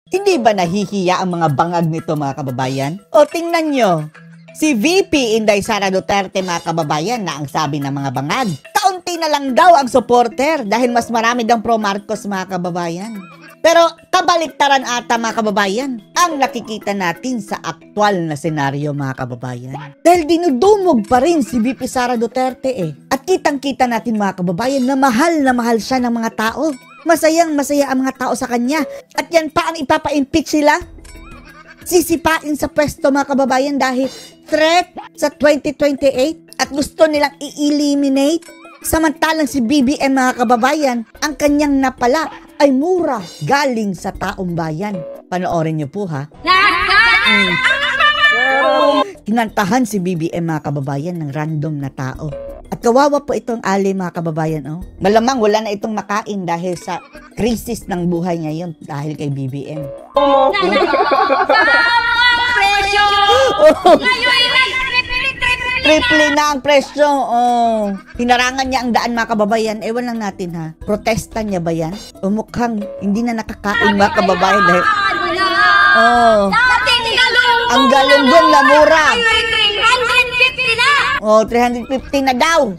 Hindi ba nahihiya ang mga bangag nito mga kababayan? O tingnan nyo, si VP Inday Sara Duterte mga kababayan na ang sabi ng mga bangag. Kaunti na lang daw ang supporter dahil mas marami daw pro Marcos mga kababayan. Pero kabaliktaran ata mga kababayan ang nakikita natin sa aktwal na senaryo mga kababayan. Dahil dinudumog pa rin si VP Sara Duterte At kitang-kita natin mga kababayan na mahal siya ng mga tao. Masayang-masaya ang mga tao sa kanya. At yan pa ang ipapa-impeach sila. Sisipain sa pwesto mga kababayan dahil threat sa 2028 at gusto nilang i-eliminate. Samantalang si BBM mga kababayan, ang kanyang napala ay mura galing sa taong bayan. Panoorin niyo po ha. Kinantahan si BBM mga kababayan ng random na tao. At kawawa po itong Ali mga kababayan. Malamang wala na itong makain dahil sa krisis ng buhay ngayon dahil kay BBM. Triple na ang presyo. Hinarangan niya ang daan mga kababayan. Ewan lang natin ha. Protesta niya ba yan? O mukhang hindi na nakakain mga kababayan dahil ang galunggong na mura. 350 na daw.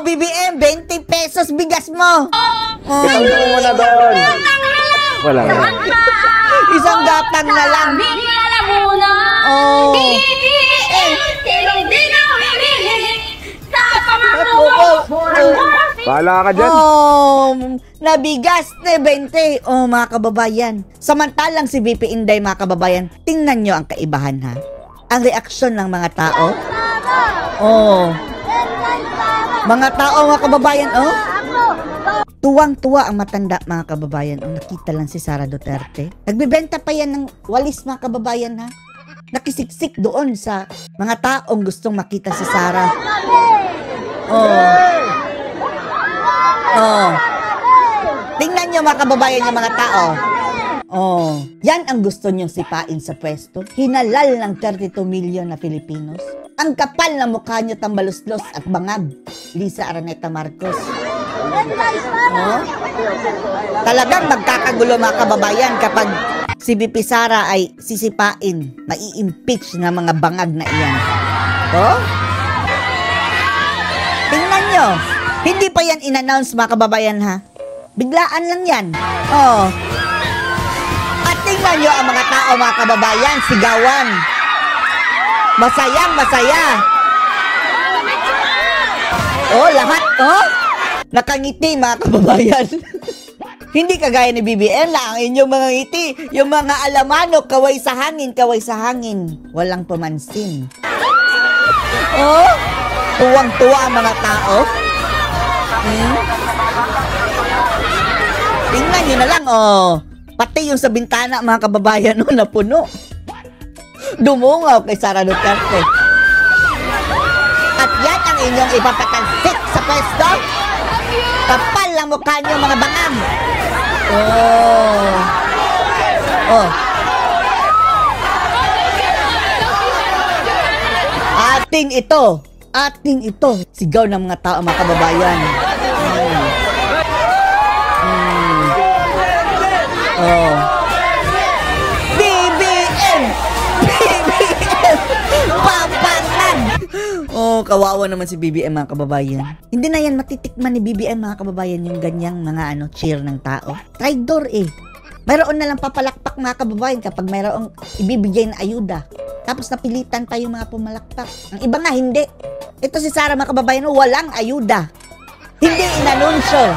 BBM, 20 pesos bigas mo. Isang mo na doon. Wala na. Isang gatang na lang. Bahala ka dyan. Nabigas na 20. Mga kababayan. Samantalang si VP Inday mga kababayan, tingnan nyo ang kaibahan ha. Ang reaksyon ng mga tao. Mga tao mga kababayan, tuwang-tuwa ang matanda mga kababayan. Nakita lang si Sara Duterte. Nagbibenta pa yan ng walis mga kababayan ha. Nakisiksik doon sa mga taong gustong makita si Sara. Tingnan nyo mga kababayan yung mga tao. Yan ang gusto nyong sipain sa pwesto. Hinalal ng 32 million na Filipinos. Ang kapal na mukha nyo tambaluslos at bangag. Lisa Araneta Marcos. Talagang magkakagulo mga kababayan kapag si VP Sara ay sisipain, mai-impeach na mga bangag na iyan. Tingnan nyo. Hindi pa yan in-announce mga kababayan ha. Biglaan lang yan. At tingnan nyo ang mga tao mga kababayan, sigawan. Masayang masaya. Lahat nakangiti mga kababayan. Hindi kagaya ni BBM na ang inyong mga ngiti, yung mga alamano, kaway sa hangin. Walang pamansin. Tuwang-tuwa ang mga tao. Tingnan nyo na lang, pati yung sa bintana, mga kababayan, na puno. Dumungaw kay Sara Duterte. At yan ang inyong ipapatalsik sa pwesto. Kapal lang mukha nyo, mga bangag. Ating ito. Sigaw ng mga tao, mga kababayan. BBM! Papangan! Kawawa naman si BBM mga kababayan. Hindi na yan matitikman ni BBM mga kababayan yung ganyang mga cheer ng tao. Traidor Mayroon na lang papalakpak mga kababayan kapag mayroong ibibigay na ayuda. Tapos napilitan pa yung mga pumalakpak. Ang iba nga hindi. Ito si Sara mga kababayan, walang ayuda. Hindi inanunsyo.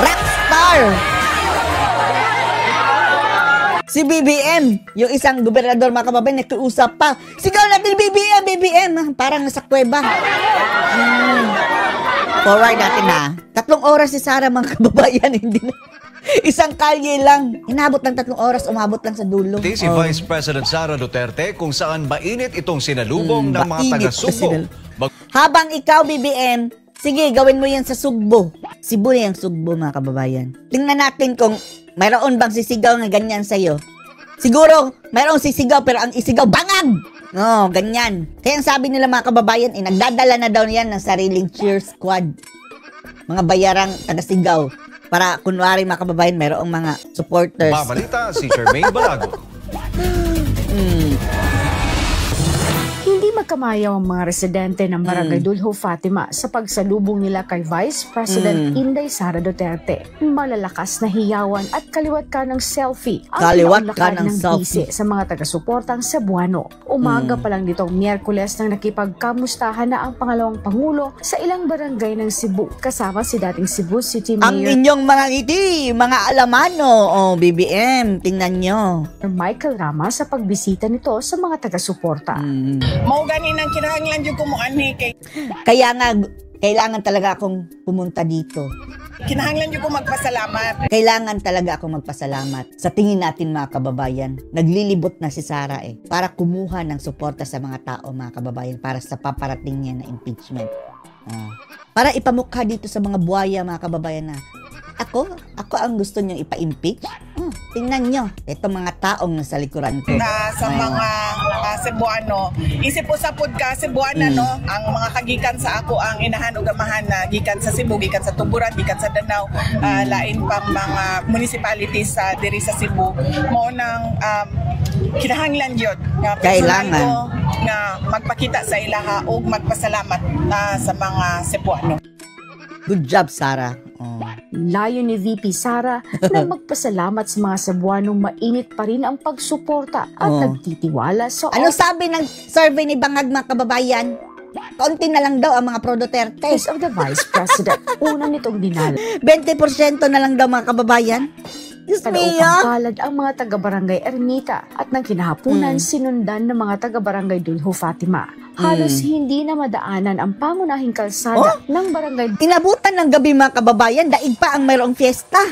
Rockstar. Si BBM, yung isang gobernador mga kababayan, nakiusap pa. Sigaw natin BBM. Parang nasa kuweba. Forward natin ha. 3 oras si Sara mga kababayan, hindi na. Isang kalye lang. Inabot ng 3 oras, umabot lang sa dulo. Si Vice President Sara Duterte kung saan mainit itong sinalubong ng mga taga-Sugbo. Habang ikaw, BBM, sige, gawin mo yan sa Sugbo. Cebu yung Sugbo, mga kababayan. Tingnan natin kung mayroon bang sisigaw na ganyan sa'yo. Siguro, mayroong sisigaw pero ang isigaw, bangag! No, ganyan. Kaya ang sabi nila mga kababayan, nagdadala na daw yan ng sariling cheer squad. Mga bayarang tagasigaw. Para kunwari mga kababayan, mayroong mga supporters. Babalita si Charmaine Balago. Hindi magkamayaw ang mga residente ng Barangay Dulho Fatima sa pagsalubong nila kay Vice President Inday Sara Duterte. Malalakas na hiyawan at kaliwat ka ng selfie ang Kaliwat ka pinaunlakan ng ng selfie. bise sa mga taga-suportang Cebuano. Umaga pa lang nitong Miyerkules nang nakipagkamustahan na ang pangalawang Pangulo sa ilang barangay ng Cebu. Kasama si dating Cebu City Ang Mayor inyong mga ngiti, mga alamano, BBM, tingnan nyo. Michael Rama sa pagbisita nito sa mga taga-suporta. Mao ganin ang kinahanglan jud ko mo ani kay Kaya nga, kailangan talaga akong pumunta dito. kinahanglan jud ko magpasalamat. Kailangan talaga akong magpasalamat. Sa tingin natin mga kababayan, naglilibot na si Sara para kumuha ng suporta sa mga tao mga kababayan para sa paparating niya na impeachment. Para ipamukha dito sa mga buhaya mga kababayan na ako ang gusto niyong ipa-impeach. Tingnan nyo, ito mga taong nasa likuran ko. Na sa mga Cebuano, isip po sa pod ka Cebuana no, ang mga kagikan sa ako ang inahan ug amahan na gikan sa Cebu, gikan sa Tuburan, gikan sa Danau, lain pang mga municipalities sa diri sa Cebu. Mao nang kinahanglan jud nga personal Kailangan. ko nga magpakita sa ilaha ug magpasalamat sa mga Cebuano. Good job, Sara. Layo ni VP Sara na magpasalamat sa mga Cebuanong mainit pa rin ang pagsuporta at nagtitiwala sa Ano sabi ng survey ni Bangag mga kababayan? Kaunti na lang daw ang mga pro-Duterte. office of the Vice President. Una nitong dinala 20% na lang daw mga kababayan. Diyos upang mio! palad ang mga taga-barangay Ermita at ng kinahapunan sinundan ng mga taga-barangay Dulho Fatima. Halos hindi na madaanan ang pangunahing kalsada ng barangay Inabutan ng gabi mga kababayan, daig pa ang mayroong fiesta.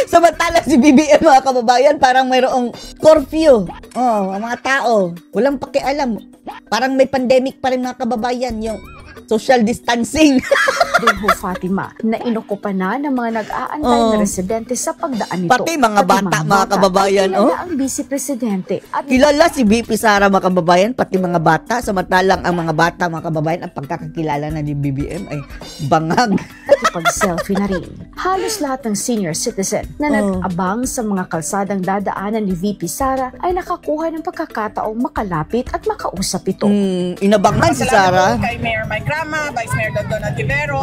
Samantala si BBM mga kababayan, parang mayroong curfew. Ang mga tao, walang pakialam. Parang may pandemic pa rin mga kababayan, yung social distancing. Dulho Fatima na inukupan na ng mga nag-aantay na residente sa pagdaan nito. Pati mga bata, mga kababayan, At kilala ang Vice Presidente at Kilala si VP Sara mga kababayan, pati mga bata. Samantalang ang mga bata mga kababayan, ang pagkakakilala na ni BBM ay bangag. nakipag-selfie na rin. Halos lahat ng senior citizen na nag-abang sa mga kalsadang dadaanan ni VP Sara ay nakakuha ng pagkakataong makalapit at makausap ito. Inabangan si Sara. Salamat po kay Mayor Mike Rama, Vice Mayor Dodon Antiveros,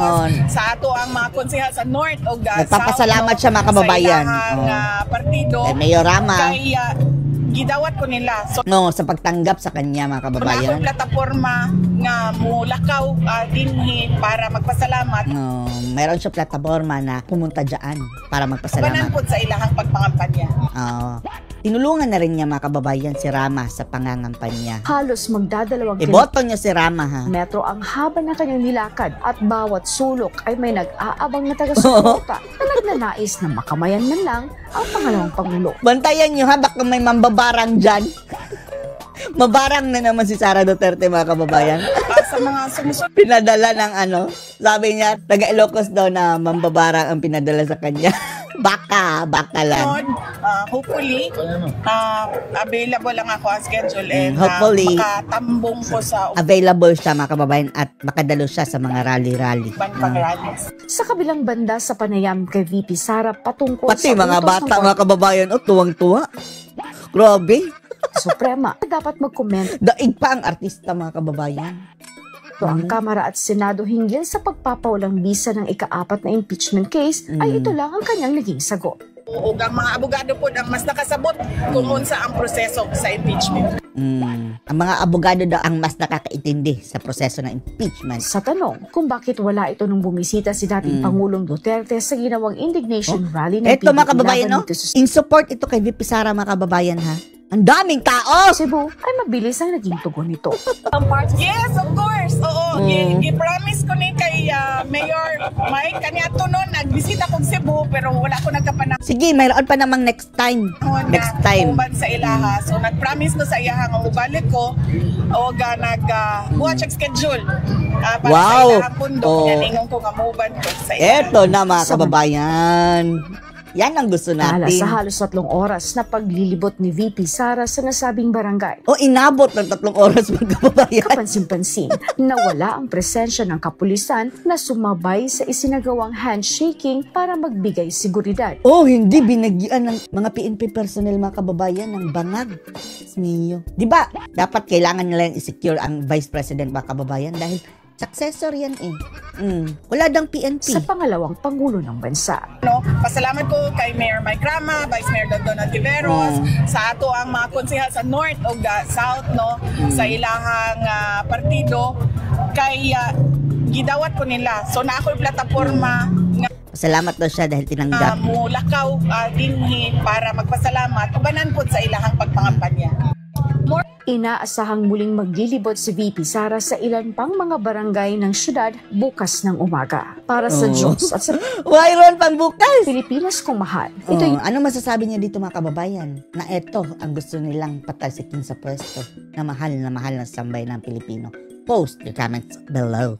sa ato ang mga konsehal sa North o Nagpapasalamat siya mga kababayan. Sa ilahang partido. Kay Mayor Rama. Kay gidawat ko nila. So, Sa pagtanggap sa kanya mga kababayan. akong plataporma nga mulakaw dinhi para magpasalamat. Mayroon siya plataforma na pumunta dyan para magpasalamat. Panangkot sa ilahang pagpangampanya. Tinulungan na rin niya mga kababayan si Rama sa pangangampanya. Halos magdadalawang Iboto niya si Rama ha. metro ang haba ng kanyang nilakad at bawat sulok ay may nag-aabang na taga-suporta na nagnanais na makamayan man lang ang pangalawang Pangulo. Bantayan niyo ha, baka may mambabarang dyan. Mabarang na naman si Sara Duterte mga kababayan. Sa mga sumusunod Pinadala ng sabi niya, taga Ilocos daw na mambabarang ang pinadala sa kanya. baka lang. hopefully, available lang ako ang schedule and Hopefully. makatambong ko sa Available siya mga kababayan at makadalo siya sa mga rally-rally. uban pag-rallies. Sa kabilang banda sa panayam kay VP Sara patungkol Pati sa mga utos bata ng mga kababayan, tuwang-tuwa. Grabe. Suprema dapat mag-comment Daig pa ang artista mga kababayan. ang Kamara at Senado hinggil sa pagpapawalang bisa ng ika-4 na impeachment case ay ito lang ang kanyang naging sagot. O ang mga abogado po ang mas nakasabot kung unsa ang proseso sa impeachment. Ang mga abogado daw ang mas nakakaintindi sa proseso ng impeachment. Sa tanong kung bakit wala ito nung bumisita si dating Pangulong Duterte sa ginawang indignation rally ng Ito mga kababayan, laban dito sa in support ito kay VP Sara mga kababayan ha. Ang daming tao! Cebu ay mabilis ang naging tugon nito. Yes, of course. Oo. I-promise ko ni kay Mayor Mike kaniadto noon nagbisita kog Cebu pero wala ko nagkapanahon Sige, mayroon pa namang next time. Next time. uban sa ilaha. So nag-promise no sa iyaha nga mubalik ko o buhat check schedule. Para Wow. sa ilahang pundo Oh. kaya ningon ko nga muban ko sa ilaha. Eto na mga kababayan. Yan ang gusto Tala natin. sa halos 3 oras na paglilibot ni VP Sara sa nasabing barangay. O inabot ng 3 oras mga kababayan. Kapansin-pansin, nawala ang presensya ng kapulisan na sumabay sa isinagawang handshaking para magbigay seguridad. Oh, hindi binagyan ng mga PNP personnel mga kababayan ng bangag. Mio. Di ba? Dapat kailangan nila i-secure ang Vice President mga kababayan dahil successor yan eh. Wala dang PNP. Sa pangalawang Pangulo ng Bansa. No, pasalamat ko kay Mayor Mike Rama, Vice Mayor Don Tiveros, sa ato ang mga konsehal sa North o South, no, sa ilahang partido, kay gidawat ko nila. So na ako yung plataforma nga Salamat daw siya dahil tinanggap. mulakaw dinhi para magpasalamat ubanan po sa ilahang pagpangampanya. Inaasahang muling maglilibot si VP Sara sa ilan pang mga barangay ng syudad bukas ng umaga. Para sa Diyos at sa Why pang bukas? Pilipinas kong mahal. Ito Ano masasabi niya dito mga kababayan? Na eto ang gusto nilang patalsikin sa pwesto na mahal na sambay ng Pilipino. Post your comments below.